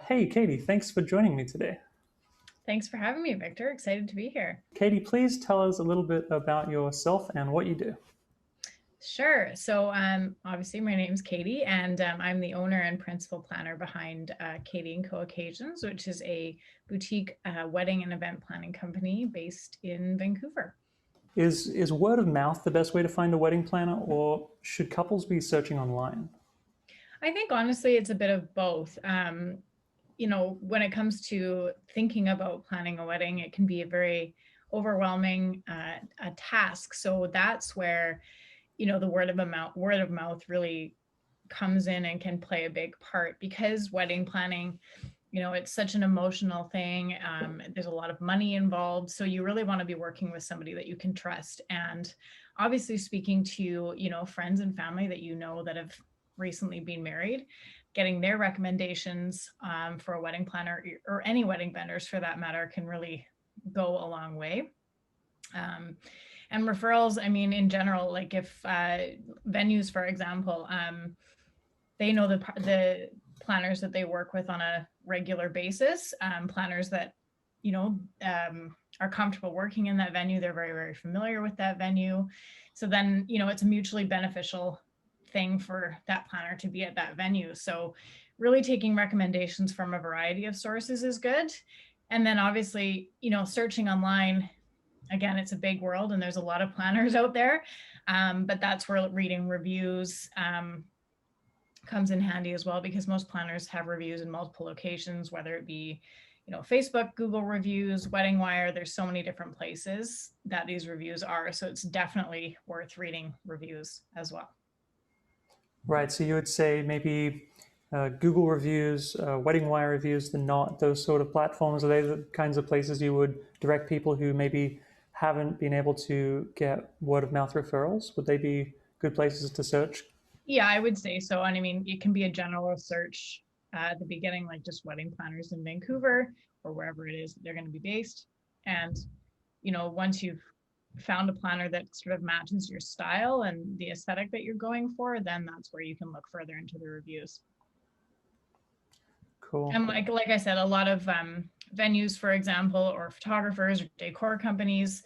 Hey, Katie, thanks for joining me today. Thanks for having me, Victor. Excited to be here. Katie, please tell us a little bit about yourself and what you do. Sure. Obviously, my name's Katie, and I'm the owner and principal planner behind Katie and Co Occasions, which is a boutique wedding and event planning company based in Vancouver. Is word of mouth the best way to find a wedding planner, or should couples be searching online? I think honestly, it's a bit of both. When it comes to thinking about planning a wedding, it can be a very overwhelming a task. So that's where the word of mouth really comes in and can play a big part, because wedding planning, it's such an emotional thing. There's a lot of money involved, so you really want to be working with somebody that you can trust, and obviously speaking to friends and family that that have recently been married, getting their recommendations for a wedding planner or any wedding vendors for that matter can really go a long way. um, and referrals, I mean, in general, like if venues, for example, they know the planners that they work with on a regular basis, planners that you know are comfortable working in that venue. They're very, very familiar with that venue, so then it's a mutually beneficial thing for that planner to be at that venue. So really taking recommendations from a variety of sources is good. And then obviously, searching online, again, it's a big world and there's a lot of planners out there. But that's where reading reviews comes in handy as well, because most planners have reviews in multiple locations, whether it be Facebook, Google reviews, Wedding Wire. There's so many different places that these reviews are, so it's definitely worth reading reviews as well. Right, so you would say maybe Google reviews, Wedding Wire reviews, the not those sort of platforms. Are they the kinds of places you would direct people who maybe haven't been able to get word of mouth referrals? Would they be good places to search? Yeah, I would say so. And I mean, it can be a general search at the beginning, like just wedding planners in Vancouver or wherever it is that they're going to be based. And, once you've found a planner that sort of matches your style and the aesthetic that you're going for, then that's where you can look further into the reviews. Cool. And like I said, a lot of venues, for example, or photographers or decor companies,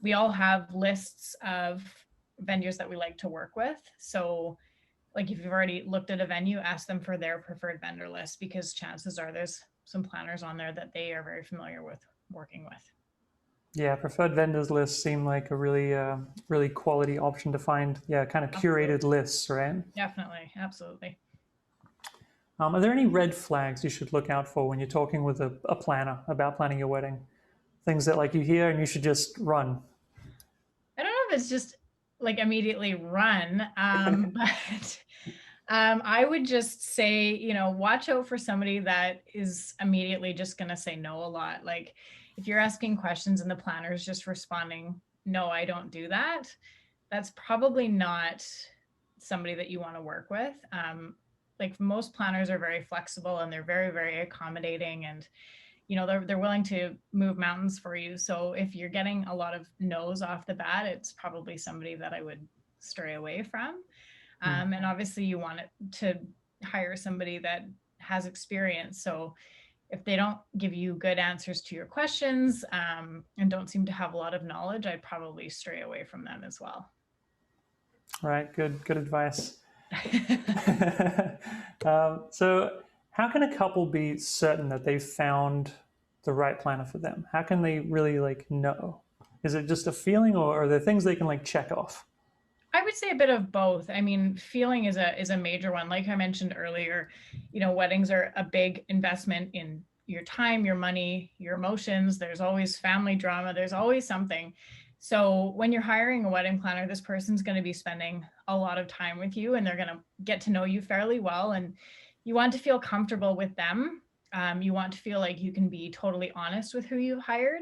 we all have lists of vendors that we like to work with. So like if you've already looked at a venue, ask them for their preferred vendor list, because chances are there's some planners on there that they are very familiar with working with. Yeah, preferred vendors lists seem like a really quality option to find. Yeah, kind of curated Absolutely. lists, right? Definitely. Absolutely. Are there any red flags you should look out for when you're talking with a planner about planning your wedding? Things that like you hear and you should just run. I don't know if it's just like immediately run, but I would just say, watch out for somebody that is immediately just going to say no a lot. Like if you're asking questions and the planner is just responding, no, I don't do that, that's probably not somebody that you want to work with. Like most planners are very flexible and they're very, very accommodating, and they're willing to move mountains for you. So if you're getting a lot of no's off the bat, it's probably somebody that I would stray away from. Hmm. And obviously you want it to hire somebody that has experience. So if they don't give you good answers to your questions, and don't seem to have a lot of knowledge, I'd probably stray away from them as well. Right, good advice. So, how can a couple be certain that they've found the right planner for them? How can they really like know? Is it just a feeling, or are there things they can like check off? I would say a bit of both. I mean, feeling is a major one. Like I mentioned earlier, weddings are a big investment in your time, your money, your emotions. There's always family drama. There's always something. So when you're hiring a wedding planner, this person's going to be spending a lot of time with you, and they're going to get to know you fairly well. And you want to feel comfortable with them. You want to feel like you can be totally honest with who you hired,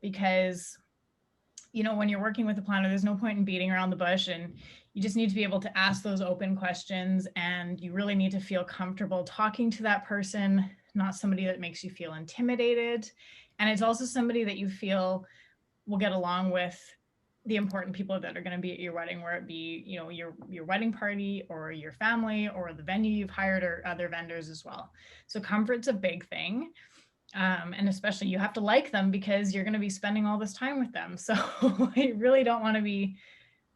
because when you're working with a planner, there's no point in beating around the bush, and you just need to be able to ask those open questions, and you really need to feel comfortable talking to that person, not somebody that makes you feel intimidated. And it's also somebody that you feel will get along with the important people that are going to be at your wedding, where it be, you know, your wedding party or your family or the venue you've hired or other vendors as well. So comfort's a big thing. And especially you have to like them because you're going to be spending all this time with them. So you really don't want to be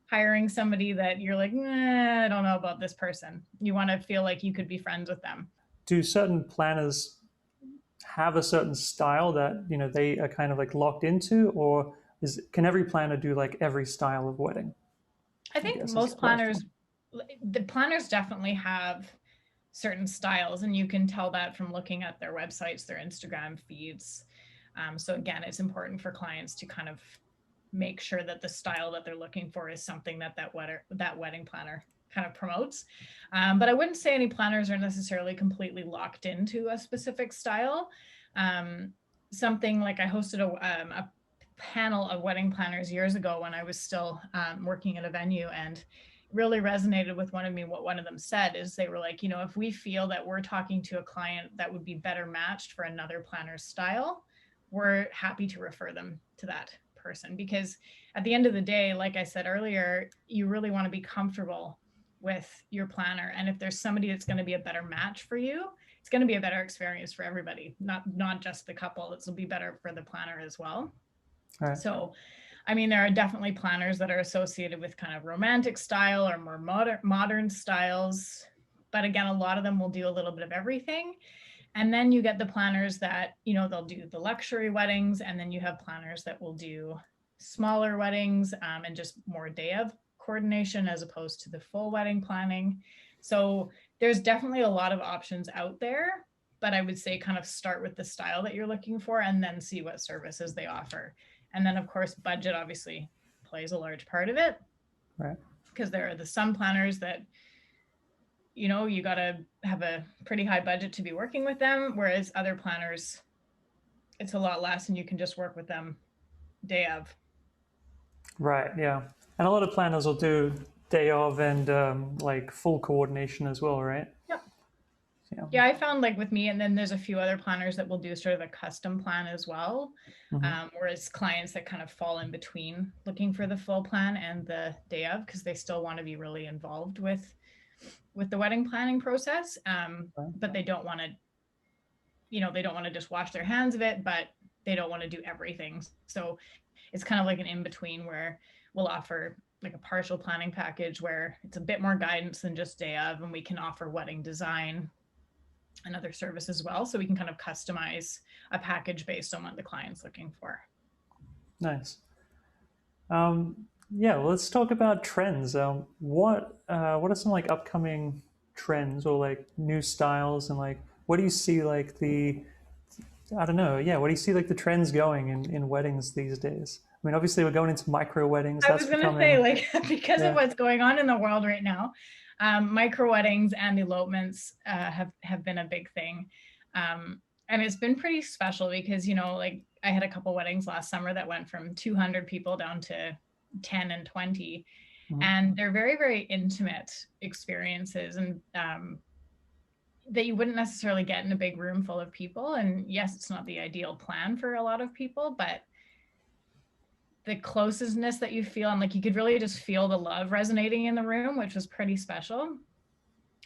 hiring somebody that you're like, nah, I don't know about this person. You want to feel like you could be friends with them. Do certain planners have a certain style that, you know, they are kind of like locked into, or can every planner do like every style of wedding? I think most planners, the planners definitely have certain styles, and you can tell that from looking at their websites, their Instagram feeds. So again, it's important for clients to kind of make sure that the style that they're looking for is something that wedding planner kind of promotes. But I wouldn't say any planners are necessarily completely locked into a specific style. Something like I hosted a panel of wedding planners years ago when I was still working at a venue, and really resonated with what one of them said is they were like, you know, if we feel that we're talking to a client that would be better matched for another planner's style, we're happy to refer them to that person, because at the end of the day, like I said earlier, you really want to be comfortable with your planner. And if there's somebody that's going to be a better match for you, it's going to be a better experience for everybody, not just the couple. This will be better for the planner as well. Right. So, I mean, there are definitely planners that are associated with kind of romantic style or more modern styles. But again, a lot of them will do a little bit of everything. And then you get the planners that, you know, they'll do the luxury weddings. And then you have planners that will do smaller weddings and just more day of coordination as opposed to the full wedding planning. So there's definitely a lot of options out there. But I would say kind of start with the style that you're looking for and then see what services they offer. And then, of course, budget obviously plays a large part of it. Right. Because there are some planners that, you know, you got to have a pretty high budget to be working with them. Whereas other planners, it's a lot less and you can just work with them day of. Right. Yeah. And a lot of planners will do day of and like full coordination as well, right? Yep. Yeah, I found like with me, and then there's a few other planners that will do sort of a custom plan as well. Whereas clients that kind of fall in between looking for the full plan and the day of, because they still want to be really involved with the wedding planning process. But they don't want to, you know, they don't want to just wash their hands of it, but they don't want to do everything. So it's kind of like an in-between where we'll offer like a partial planning package where it's a bit more guidance than just day of, and we can offer wedding design and other service as well. So we can kind of customize a package based on what the client's looking for. Nice. Yeah, well, let's talk about trends. What are some like upcoming trends or like new styles, and like what do you see like I don't know, yeah, what do you see like the trends going in weddings these days? I mean, obviously we're going into micro weddings. I was going to say, like, because of what's going on in the world right now, micro weddings and elopements have been a big thing. And it's been pretty special because, you know, like I had a couple weddings last summer that went from 200 people down to 10 and 20. And they're very, very intimate experiences, and that you wouldn't necessarily get in a big room full of people. And yes, it's not the ideal plan for a lot of people, but the closeness that you feel, and like you could really just feel the love resonating in the room, which was pretty special.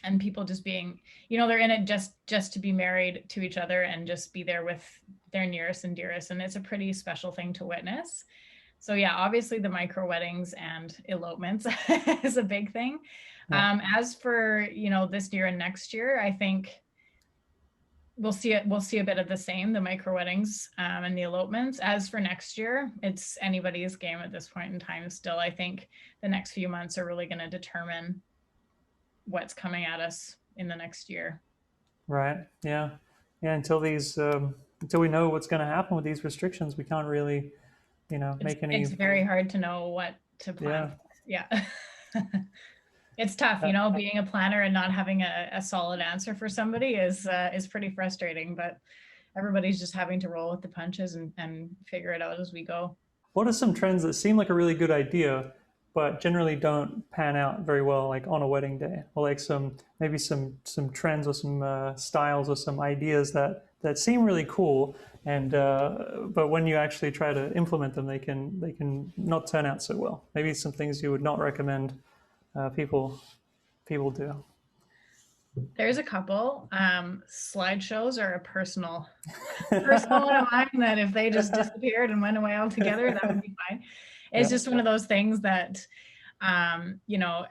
And people just being, you know, they're in it just to be married to each other and just be there with their nearest and dearest. And it's a pretty special thing to witness. So yeah, obviously the micro weddings and elopements is a big thing. Yeah. As for, you know, this year and next year, I think we'll see a bit of the same, the micro weddings and the elopements. As for next year, it's anybody's game at this point in time. Still, I think the next few months are really going to determine what's coming at us in the next year. Right. Yeah. Yeah. Until we know what's going to happen with these restrictions, we can't really, you know, make any. It's very hard to know what to plan. Yeah. It's tough, you know, being a planner and not having a solid answer for somebody is pretty frustrating, but everybody's just having to roll with the punches and figure it out as we go. What are some trends that seem like a really good idea, but generally don't pan out very well, like on a wedding day? Or like maybe some trends or some styles or some ideas that that seem really cool, and but when you actually try to implement them, they can not turn out so well. Maybe some things you would not recommend people do. There's a couple. Slideshows are a personal one of mine that if they just disappeared and went away altogether, that would be fine. It's just one of those things that, you know,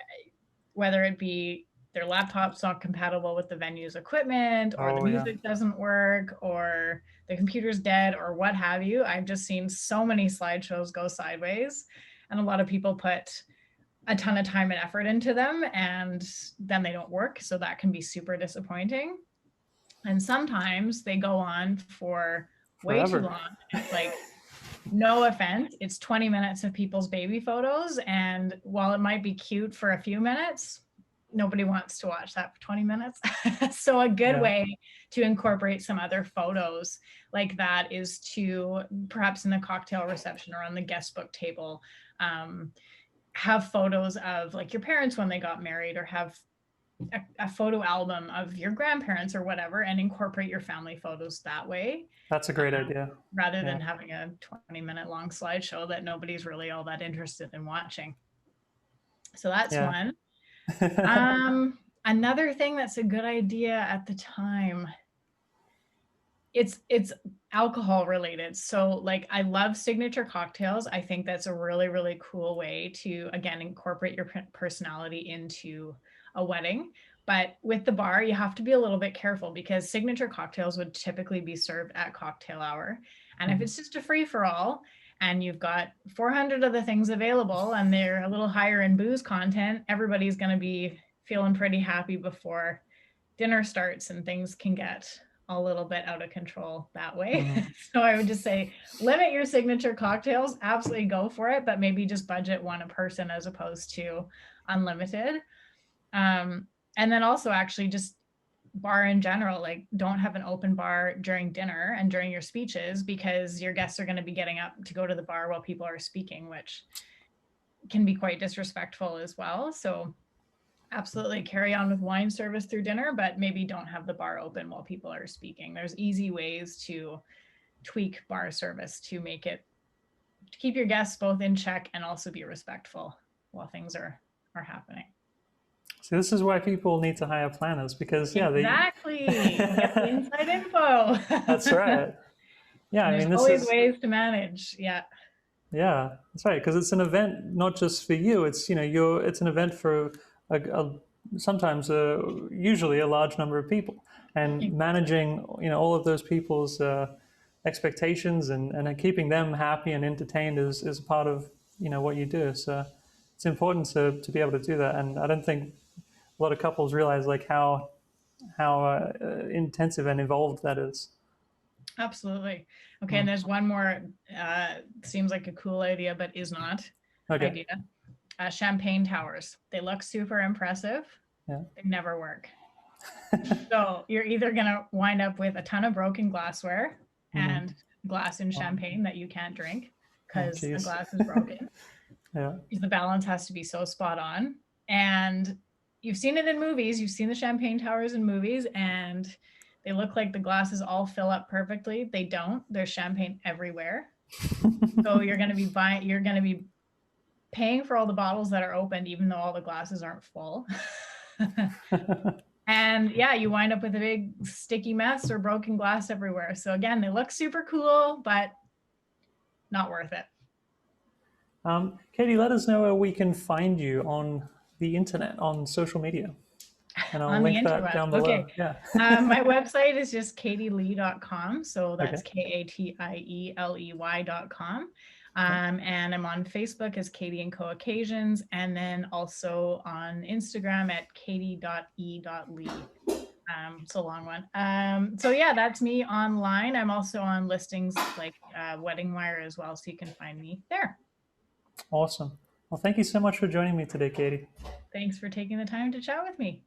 whether it be their laptop's not compatible with the venue's equipment, or the music doesn't work, or the computer's dead, or what have you. I've just seen so many slideshows go sideways, and a lot of people put a ton of time and effort into them, and then they don't work. So that can be super disappointing. And sometimes they go on for way too long. It's like, no offense, it's 20 minutes of people's baby photos. And while it might be cute for a few minutes, nobody wants to watch that for 20 minutes. So a good way to incorporate some other photos like that is to, perhaps in the cocktail reception or on the guest book table, have photos of like your parents when they got married, or have a photo album of your grandparents or whatever, and incorporate your family photos that way. That's a great idea. Rather than having a 20-minute long slideshow that nobody's really all that interested in watching. So that's one. Another thing that's a good idea at the time, it's alcohol related. So like, I love signature cocktails. I think that's a really, really cool way to, again, incorporate your personality into a wedding. But with the bar, you have to be a little bit careful, because signature cocktails would typically be served at cocktail hour. And if it's just a free for all, and you've got 400 of the things available and they're a little higher in booze content, everybody's going to be feeling pretty happy before dinner starts, and things can get a little bit out of control that way. So I would just say, limit your signature cocktails, absolutely go for it, but maybe just budget one a person as opposed to unlimited. And then also actually just bar in general, like, don't have an open bar during dinner and during your speeches, because your guests are going to be getting up to go to the bar while people are speaking, which can be quite disrespectful as well. So absolutely carry on with wine service through dinner, but maybe don't have the bar open while people are speaking. There's easy ways to tweak bar service to make it, to keep your guests both in check and also be respectful while things are happening. So this is why people need to hire planners, because exactly. Get the inside info. That's right. Yeah, I mean, there's always ways to manage. Yeah, that's right, because it's an event not just for you. It's, you know, it's an event for sometimes usually a large number of people, and managing, you know, all of those people's expectations and keeping them happy and entertained is a part of, you know, what you do. So it's important to be able to do that, and I don't think a lot of couples realize like how intensive and involved that is. Absolutely. Okay, and there's one more, seems like a cool idea, but is not idea. Champagne towers. They look super impressive. They never work. So you're either going to wind up with a ton of broken glassware and glass in champagne that you can't drink because the glass is broken. The balance has to be so spot on. And you've seen it in movies. You've seen the champagne towers in movies, and they look like the glasses all fill up perfectly. They don't. There's champagne everywhere. So you're going to be paying for all the bottles that are opened, even though all the glasses aren't full. And you wind up with a big sticky mess or broken glass everywhere. So again, they look super cool, but not worth it. Katie, let us know where we can find you on the internet, on social media. And I'll link that down below. Okay. My website is just katieley.com. So that's KATIELEY.com. And I'm on Facebook as Katie & Co Occasions, and then also on Instagram at katie.e.lee. It's a long one. So that's me online. I'm also on listings like Wedding Wire as well, so you can find me there. Awesome. Well, thank you so much for joining me today, Katie. Thanks for taking the time to chat with me.